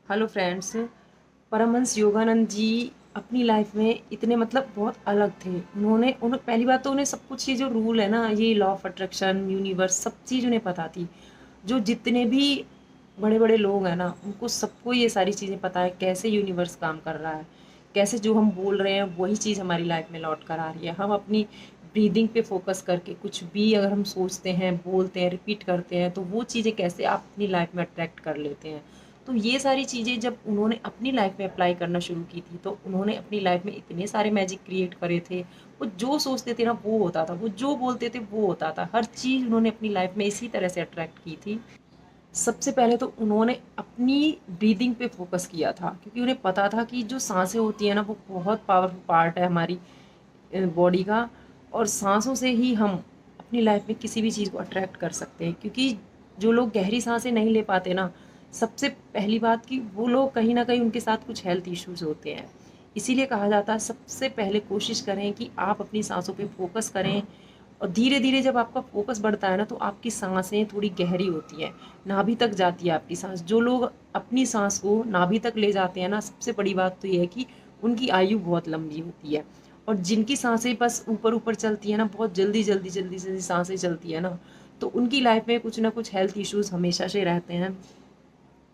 Hello friends. Paramahansa Yogananda ji अपनी life में इतने बहुत अलग थे। उन्होंने उन्हें पहली बात तो उन्हें सब कुछ ये जो रूल है ना, ये लॉ ऑफ अट्रैक्शन, यूनिवर्स, सब चीज़ उन्हें पता थी। जो जितने भी बड़े बड़े लोग हैं ना, उनको सबको ये सारी चीज़ें पता है कैसे यूनिवर्स काम कर रहा है, कैसे जो हम बोल रहे हैं वही चीज़ हमारी लाइफ में लौट कर आ रही है। हम अपनी ब्रीदिंग पे फोकस करके कुछ भी अगर हम सोचते हैं, बोलते हैं, रिपीट करते हैं, तो वो चीज़ें कैसे आप अपनी लाइफ में अट्रैक्ट कर लेते हैं। तो ये सारी चीज़ें जब उन्होंने अपनी लाइफ में अप्लाई करना शुरू की थी, तो उन्होंने अपनी लाइफ में इतने सारे मैजिक क्रिएट करे थे। वो जो सोचते थे ना वो होता था, वो जो बोलते थे वो होता था। हर चीज़ उन्होंने अपनी लाइफ में इसी तरह से अट्रैक्ट की थी। सबसे पहले तो उन्होंने अपनी ब्रीदिंग पे फोकस किया था, क्योंकि उन्हें पता था कि जो सांसें होती हैं ना, वो बहुत पावरफुल पार्ट है हमारी बॉडी का। और सांसों से ही हम अपनी लाइफ में किसी भी चीज़ को अट्रैक्ट कर सकते हैं। क्योंकि जो लोग गहरी सांसें नहीं ले पाते ना, सबसे पहली बात कि वो लोग कहीं ना कहीं उनके साथ कुछ हेल्थ इश्यूज होते हैं। इसीलिए कहा जाता है सबसे पहले कोशिश करें कि आप अपनी सांसों पे फोकस करें। और धीरे धीरे जब आपका फोकस बढ़ता है ना, तो आपकी सांसें थोड़ी गहरी होती हैं, नाभि तक जाती है आपकी सांस। जो लोग अपनी सांस को नाभि तक ले जाते हैं ना, सबसे बड़ी बात तो ये है कि उनकी आयु बहुत लंबी होती है। और जिनकी सांसें बस ऊपर ऊपर चलती है ना, बहुत जल्दी जल्दी जल्दी जल्दी सांसें चलती है ना, तो उनकी लाइफ में कुछ ना कुछ हेल्थ इश्यूज हमेशा से रहते हैं।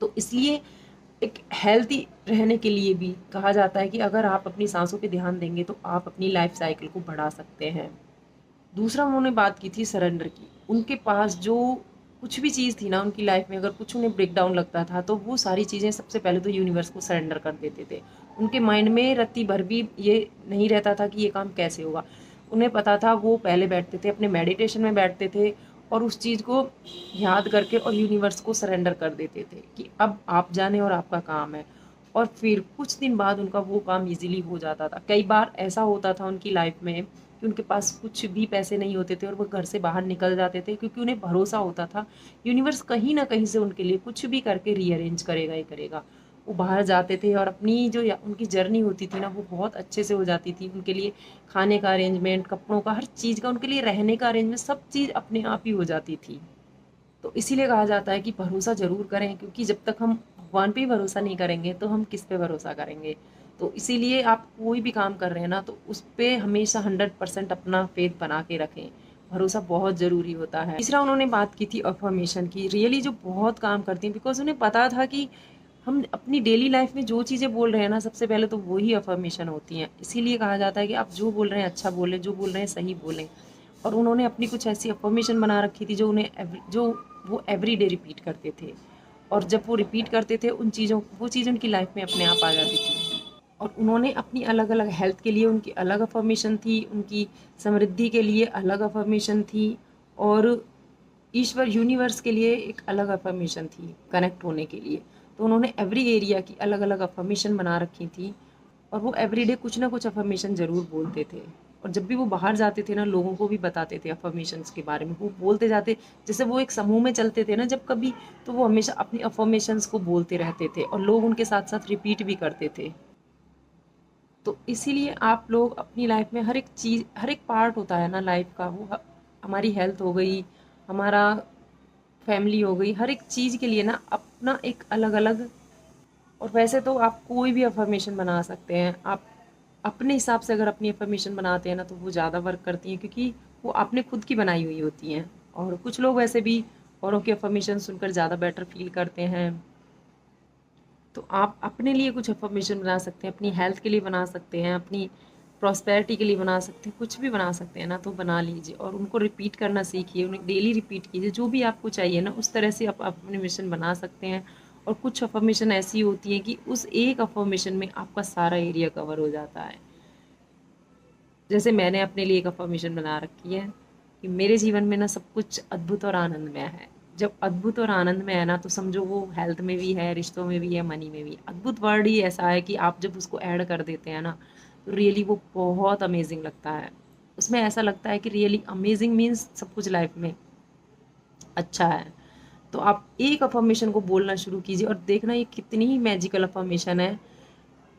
तो इसलिए एक हेल्थी रहने के लिए भी कहा जाता है कि अगर आप अपनी सांसों पे ध्यान देंगे तो आप अपनी लाइफ साइकिल को बढ़ा सकते हैं। दूसरा उन्होंने बात की थी सरेंडर की। उनके पास जो कुछ भी चीज़ थी ना उनकी लाइफ में, अगर कुछ उन्हें ब्रेक डाउन लगता था तो वो सारी चीज़ें सबसे पहले तो यूनिवर्स को सरेंडर कर देते थे। उनके माइंड में रत्ती भर भी ये नहीं रहता था कि ये काम कैसे होगा। उन्हें पता था, वो पहले बैठते थे, अपने मेडिटेशन में बैठते थे और उस चीज़ को याद करके और यूनिवर्स को सरेंडर कर देते थे कि अब आप जाने और आपका काम है। और फिर कुछ दिन बाद उनका वो काम इजीली हो जाता था। कई बार ऐसा होता था उनकी लाइफ में कि उनके पास कुछ भी पैसे नहीं होते थे और वो घर से बाहर निकल जाते थे, क्योंकि उन्हें भरोसा होता था यूनिवर्स कहीं ना कहीं से उनके लिए कुछ भी करके रीअरेंज करेगा ही करेगा। वो बाहर जाते थे और अपनी जो उनकी जर्नी होती थी ना, वो बहुत अच्छे से हो जाती थी। उनके लिए खाने का अरेंजमेंट, कपड़ों का, हर चीज़ का, उनके लिए रहने का अरेंजमेंट, सब चीज़ अपने आप ही हो जाती थी। तो इसीलिए कहा जाता है कि भरोसा ज़रूर करें, क्योंकि जब तक हम भगवान पे ही भरोसा नहीं करेंगे तो हम किस पे भरोसा करेंगे। तो इसीलिए आप कोई भी काम कर रहे हैं ना, तो उस पे हमेशा 100% अपना फेथ बना के रखें। भरोसा बहुत ज़रूरी होता है। तीसरा उन्होंने बात की थी अफर्मेशन की। रियली जो बहुत काम करती हैं, बिकॉज उन्हें पता था कि हम अपनी डेली लाइफ में जो चीज़ें बोल रहे हैं ना, सबसे पहले तो वही अफर्मेशन होती हैं। इसीलिए कहा जाता है कि आप जो बोल रहे हैं अच्छा बोलें, जो बोल रहे हैं सही बोलें। और उन्होंने अपनी कुछ ऐसी अफर्मेशन बना रखी थी जो जो वो एवरी डे रिपीट करते थे। और जब वो रिपीट करते थे उन चीज़ों, वो चीज़ उनकी लाइफ में अपने आप आ जाती थी। और उन्होंने अपनी अलग अलग हेल्थ के लिए उनकी अलग अफर्मेशन थी, उनकी समृद्धि के लिए अलग अफर्मेशन थी, और ईश्वर यूनिवर्स के लिए एक अलग अफर्मेशन थी कनेक्ट होने के लिए। तो उन्होंने एवरी एरिया की अलग अलग अफर्मेशन बना रखी थी। और वो एवरीडे कुछ ना कुछ अफर्मेशन ज़रूर बोलते थे। और जब भी वो बाहर जाते थे ना, लोगों को भी बताते थे अफर्मेशंस के बारे में। वो बोलते जाते, जैसे वो एक समूह में चलते थे ना जब कभी, तो वो हमेशा अपनी अफर्मेशंस को बोलते रहते थे और लोग उनके साथ साथ रिपीट भी करते थे। तो इसीलिए आप लोग अपनी लाइफ में हर एक चीज़, हर एक पार्ट होता है ना लाइफ का, वो हमारी हेल्थ हो गई, हमारा फैमिली हो गई, हर एक चीज़ के लिए ना अपना एक अलग अलग। और वैसे तो आप कोई भी अफर्मेशन बना सकते हैं। आप अपने हिसाब से अगर अपनी अफर्मेशन बनाते हैं ना, तो वो ज़्यादा वर्क करती हैं, क्योंकि वो आपने खुद की बनाई हुई होती हैं। और कुछ लोग वैसे भी औरों की अफर्मेशन सुनकर ज़्यादा बेटर फील करते हैं। तो आप अपने लिए कुछ अफर्मेशन बना सकते हैं, अपनी हेल्थ के लिए बना सकते हैं, अपनी प्रॉस्पेरिटी के लिए बना सकते हैं, कुछ भी बना सकते हैं ना, तो बना लीजिए और उनको रिपीट करना सीखिए, उन्हें डेली रिपीट कीजिए। जो भी आपको चाहिए ना, उस तरह से आप अफर्मेशन बना सकते हैं। और कुछ अफर्मेशन ऐसी होती है कि उस एक अफर्मेशन में आपका सारा एरिया कवर हो जाता है। जैसे मैंने अपने लिए एक अफर्मेशन बना रखी है कि मेरे जीवन में ना सब कुछ अद्भुत और आनंदमय है। जब अद्भुत और आनंदमय है ना, तो समझो वो हेल्थ में भी है, रिश्तों में भी है, मनी में भी। अद्भुत वर्ड ही ऐसा है कि आप जब उसको ऐड कर देते हैं ना, तो रियली वो बहुत अमेजिंग लगता है। उसमें ऐसा लगता है कि रियली अमेजिंग मीन्स सब कुछ लाइफ में अच्छा है। तो आप एक अफर्मेशन को बोलना शुरू कीजिए और देखना ये कितनी ही मैजिकल अफर्मेशन है।